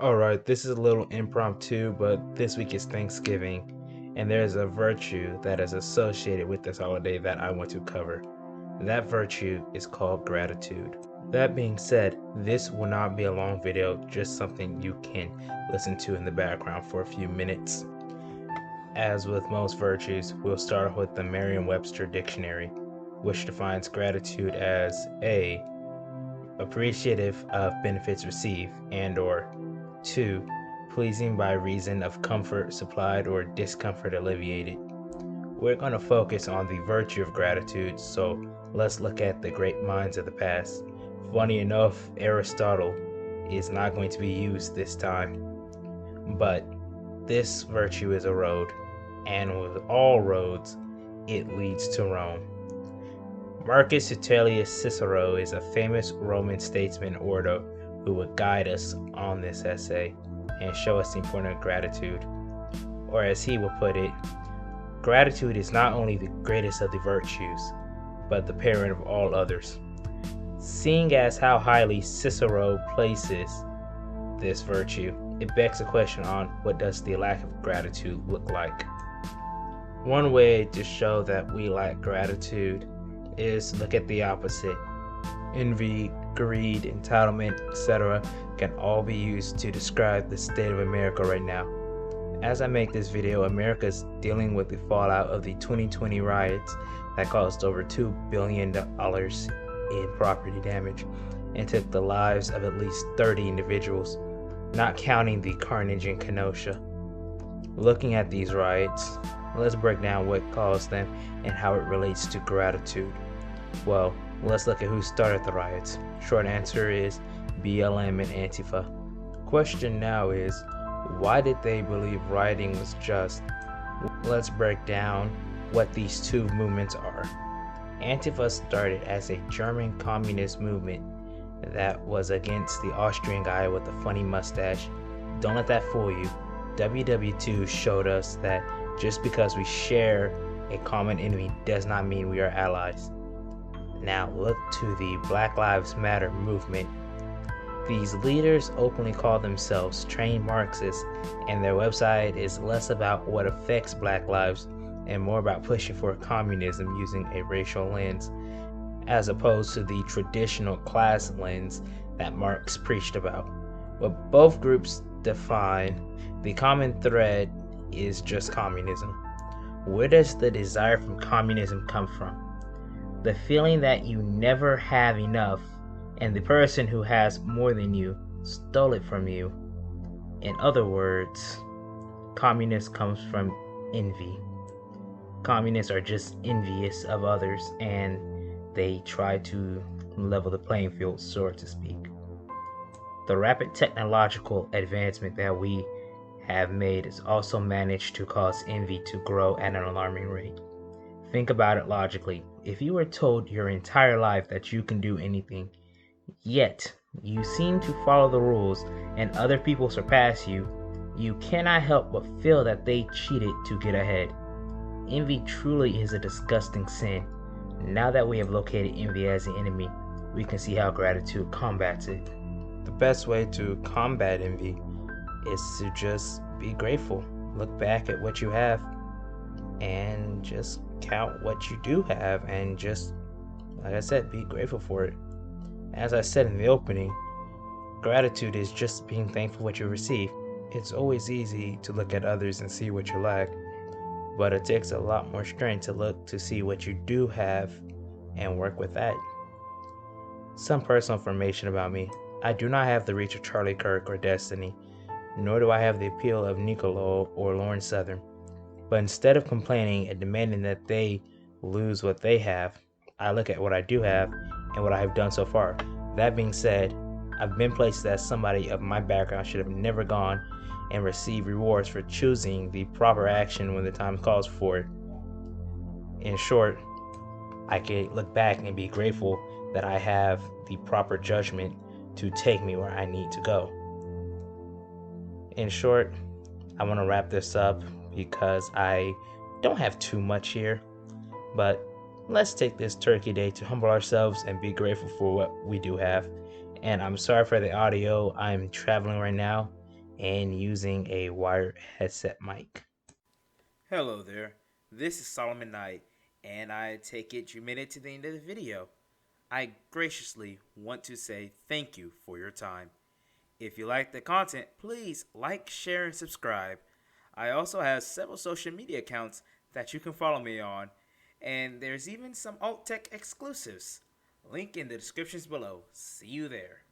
Alright, this is a little impromptu, but this week is Thanksgiving, and there's a virtue that is associated with this holiday that I want to cover. That virtue is called gratitude. That being said, this will not be a long video, just something you can listen to in the background for a few minutes. As with most virtues, we'll start with the Merriam-Webster dictionary, which defines gratitude as A. Appreciative of benefits received, and or 2. Pleasing by reason of comfort supplied or discomfort alleviated. We're going to focus on the virtue of gratitude, so let's look at the great minds of the past. Funny enough, Aristotle is not going to be used this time, but this virtue is a road, and with all roads, it leads to Rome. Marcus Tullius Cicero is a famous Roman statesman orator who would guide us on this essay and show us the importance of gratitude. Or as he would put it, gratitude is not only the greatest of the virtues, but the parent of all others. Seeing as how highly Cicero places this virtue, it begs a question on what does the lack of gratitude look like. One way to show that we lack gratitude is look at the opposite. Envy, greed, entitlement, etc. can all be used to describe the state of America right now. As I make this video, America is dealing with the fallout of the 2020 riots that caused over $2 billion in property damage and took the lives of at least 30 individuals, not counting the carnage in Kenosha. Looking at these riots, let's break down what caused them and how it relates to gratitude. Well, let's look at who started the riots. Short answer is BLM and Antifa. Question now is, why did they believe rioting was just? Let's break down what these two movements are. Antifa started as a German communist movement that was against the Austrian guy with the funny mustache. Don't let that fool you. WW2 showed us that just because we share a common enemy does not mean we are allies. Now look to the Black Lives Matter movement. These leaders openly call themselves trained Marxists, and their website is less about what affects Black lives and more about pushing for communism using a racial lens, as opposed to the traditional class lens that Marx preached about. What both groups define, the common thread is just communism. Where does the desire from communism come from? The feeling that you never have enough and the person who has more than you stole it from you. In other words, communism comes from envy. Communists are just envious of others and they try to level the playing field, so to speak. The rapid technological advancement that we have made has also managed to cause envy to grow at an alarming rate. Think about it logically. If you were told your entire life that you can do anything, yet you seem to follow the rules and other people surpass you, you cannot help but feel that they cheated to get ahead. Envy truly is a disgusting sin. Now that we have located envy as the enemy, we can see how gratitude combats it. The best way to combat envy is to just be grateful. Look back at what you have and just count what you do have and just, like I said, be grateful for it. As I said in the opening, gratitude is just being thankful for what you receive. It's always easy to look at others and see what you lack, but it takes a lot more strength to look to see what you do have and work with that. Some personal information about me. I do not have the reach of Charlie Kirk or Destiny, nor do I have the appeal of Nicolo or Lauren Southern. But instead of complaining and demanding that they lose what they have, I look at what I do have and what I have done so far. That being said, I've been places that somebody of my background should have never gone and received rewards for choosing the proper action when the time calls for it. In short, I can look back and be grateful that I have the proper judgment to take me where I need to go. In short, I want to wrap this up because I don't have too much here, but let's take this Turkey Day to humble ourselves and be grateful for what we do have. And I'm sorry for the audio. I'm traveling right now and using a wired headset mic. Hello there, this is Solomon Knight, and I take it you made it to the end of the video. I graciously want to say thank you for your time. If you like the content, please like, share, and subscribe. I also have several social media accounts that you can follow me on, and there's even some alt tech exclusives. Link in the descriptions below. See you there.